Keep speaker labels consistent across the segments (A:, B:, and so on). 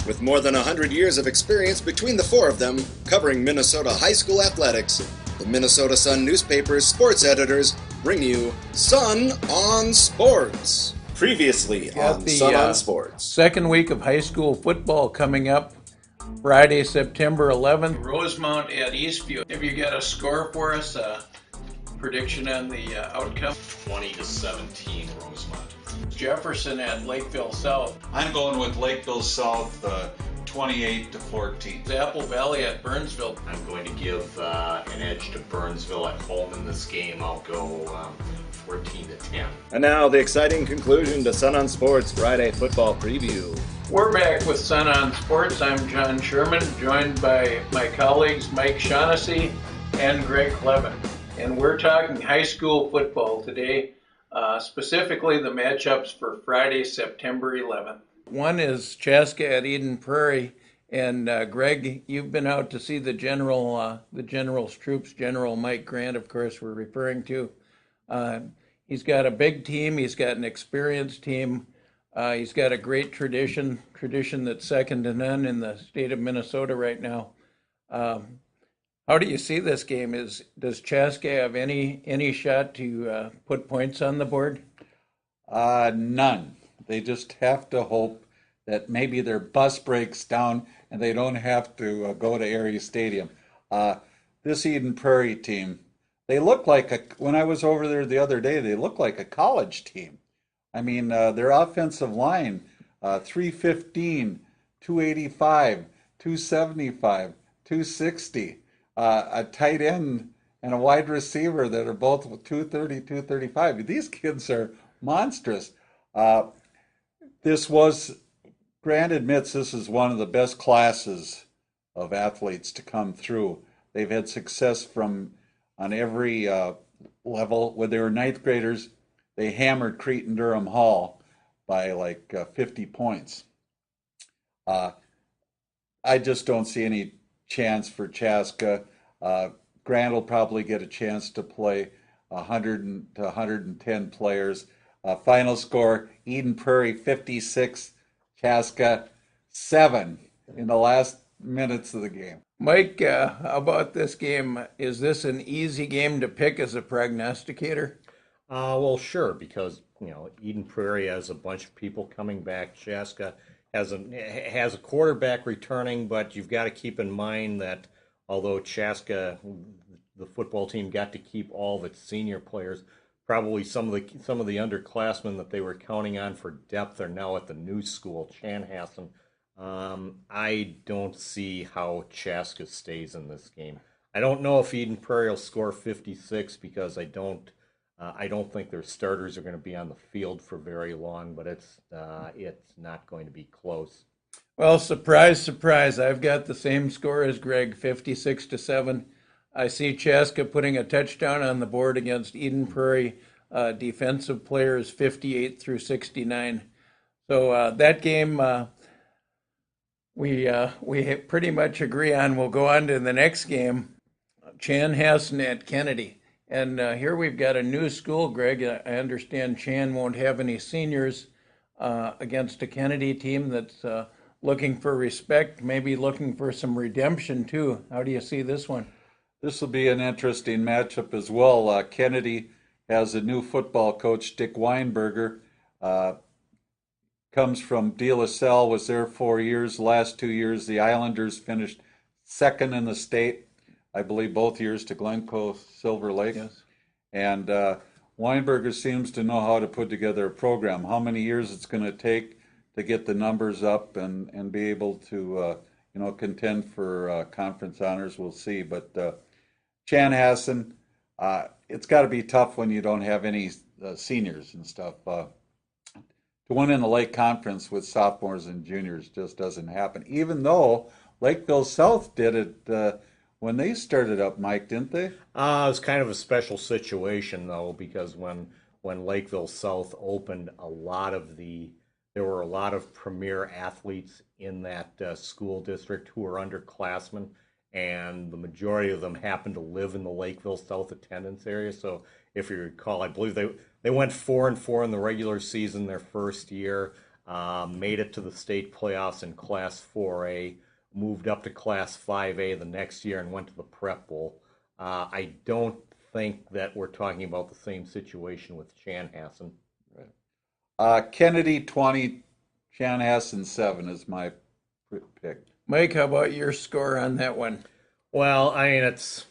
A: With more than 100 years of experience between the four of them, covering Minnesota high school athletics, the Minnesota Sun newspaper's sports editors bring you Sun on Sports. Previously on Sun on Sports.
B: Second week of high school football coming up Friday, September 11th. Rosemount at Eastview. Have you got a score for us? Prediction on the outcome?
C: 20-17 Rosemount.
B: Jefferson at Lakeville South.
D: I'm going with Lakeville South, 28-14.
B: Apple Valley at Burnsville.
C: I'm going to give an edge to Burnsville at home in this game. I'll go 14-10.
A: And now the exciting conclusion to Sun on Sports Friday football preview.
B: We're back with Sun on Sports. I'm John Sherman, joined by my colleagues Mike Shaughnessy and Greg Kleven. And we're talking high school football today, specifically the matchups for Friday, September 11th. One is Chaska at Eden Prairie. And Greg, you've been out to see the general's troops. General Mike Grant, of course, we're referring to. He's got a big team. He's got an experienced team. He's got a great tradition that's second to none in the state of Minnesota right now. How do you see this game? Does Chaska have any shot to put points on the board?
E: None. They just have to hope that maybe their bus breaks down and they don't have to go to Erie Stadium. This Eden Prairie team, they look like when I was over there the other day, they look like a college team. I mean, their offensive line, 315, 285, 275, 260. A tight end and a wide receiver that are both 230, 235. These kids are monstrous. Grant admits this is one of the best classes of athletes to come through. They've had success on every level. When they were ninth graders, they hammered Cretin Durham Hall by like 50 points. I just don't see any chance for Chaska. Grant will probably get a chance to play 100 to 110 players. Final score, Eden Prairie 56, Chaska 7 in the last minutes of the game.
B: Mike, how about this game? Is this an easy game to pick as a prognosticator?
C: Well, sure, because Eden Prairie has a bunch of people coming back. Chaska has a quarterback returning, but you've got to keep in mind that although Chaska, the football team, got to keep all of its senior players, probably some of the underclassmen that they were counting on for depth are now at the new school, Chanhassen. I don't see how Chaska stays in this game. I don't know if Eden Prairie will score 56 because I don't think their starters are going to be on the field for very long, but it's not going to be close.
B: Well, surprise, surprise. I've got the same score as Greg, 56-7. I see Chaska putting a touchdown on the board against Eden Prairie defensive players, 58-69. So that game we pretty much agree on. We'll go on to the next game, Chanhassen at Kennedy. And here we've got a new school, Greg. I understand Chan won't have any seniors against a Kennedy team that's looking for respect, maybe looking for some redemption too. How do you see this one?
E: This will be an interesting matchup as well. Kennedy has a new football coach, Dick Weinberger. Comes from De La Salle, was there 4 years. Last 2 years, the Islanders finished second in the state. I believe both years to Glencoe Silver Lake.
B: Yes.
E: And Weinberger seems to know how to put together a program. How many years it's going to take to get the numbers up and be able to contend for conference honors, we'll see. But Chanhassen, it's got to be tough when you don't have any seniors and stuff. To win in the Lake Conference with sophomores and juniors just doesn't happen. Even though Lakeville South did it when they started up, Mike, didn't they?
C: It was kind of a special situation, though, because when Lakeville South opened, there were a lot of premier athletes in that school district who were underclassmen, and the majority of them happened to live in the Lakeville South attendance area. So if you recall, I believe they went 4-4 in the regular season their first year. made it to the state playoffs in Class 4A, moved up to Class 5A the next year and went to the Prep Bowl. I don't think that we're talking about the same situation with Chanhassen.
E: Kennedy 20, Chanhassen 7 is my pick.
B: Mike, how about your score on that one?
C: Well, I mean, it's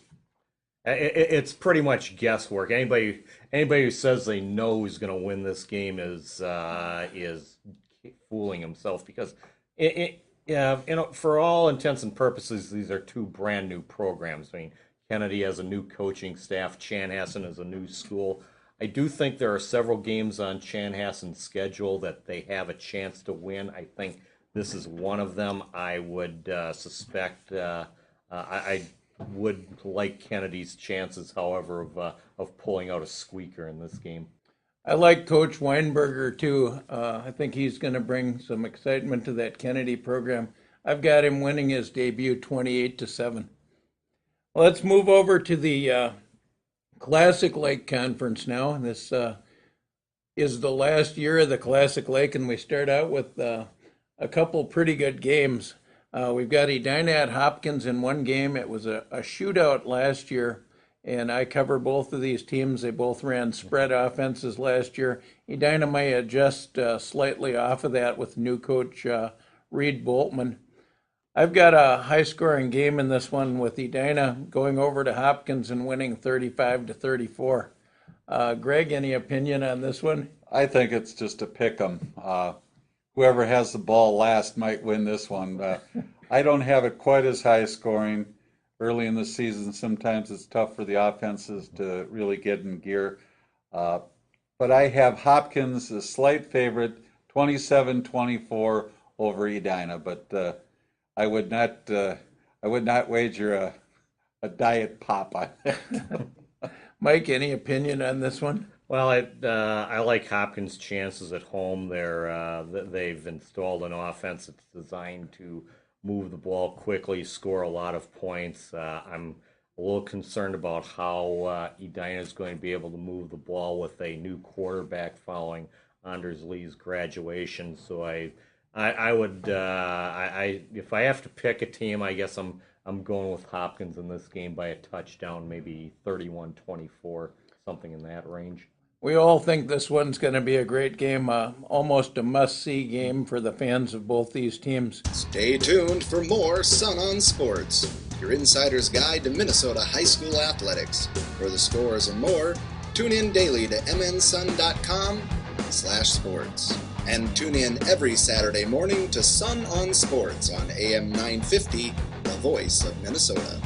C: pretty much guesswork. Anybody who says they know who's going to win this game is fooling himself, because for all intents and purposes, these are two brand new programs. I mean, Kennedy has a new coaching staff. Chanhassen is a new school. I do think there are several games on Chanhassen's schedule that they have a chance to win. I think this is one of them. I would suspect I would like Kennedy's chances, however, of pulling out a squeaker in this game.
B: I like Coach Weinberger too. I think he's going to bring some excitement to that Kennedy program. I've got him winning his debut 28-7. Well, let's move over to the Classic Lake Conference now. This is the last year of the Classic Lake, and we start out with a couple pretty good games. We've got Edina at Hopkins in one game. It was a shootout last year, and I cover both of these teams. They both ran spread offenses last year. Edina may adjust slightly off of that with new coach Reed Boltman. I've got a high-scoring game in this one with Edina going over to Hopkins and winning 35-34. Greg, any opinion on this one?
E: I think it's just a pick 'em. Whoever has the ball last might win this one. I don't have it quite as high scoring. Early in the season, sometimes it's tough for the offenses to really get in gear. But I have Hopkins a slight favorite, 27-24 over Edina. But I would not wager a diet pop on it.
B: Mike, any opinion on this one?
C: Well, I like Hopkins' chances at home. They've installed an offense that's designed to move the ball quickly, score a lot of points. I'm a little concerned about how Edina is going to be able to move the ball with a new quarterback following Anders Lee's graduation. So I would if I have to pick a team, I guess I'm going with Hopkins in this game by a touchdown, maybe 31-24, something in that range.
B: We all think this one's going to be a great game, almost a must-see game for the fans of both these teams.
A: Stay tuned for more Sun on Sports, your insider's guide to Minnesota high school athletics. For the scores and more, tune in daily to mnsun.com/sports. And tune in every Saturday morning to Sun on Sports on AM 950, the voice of Minnesota.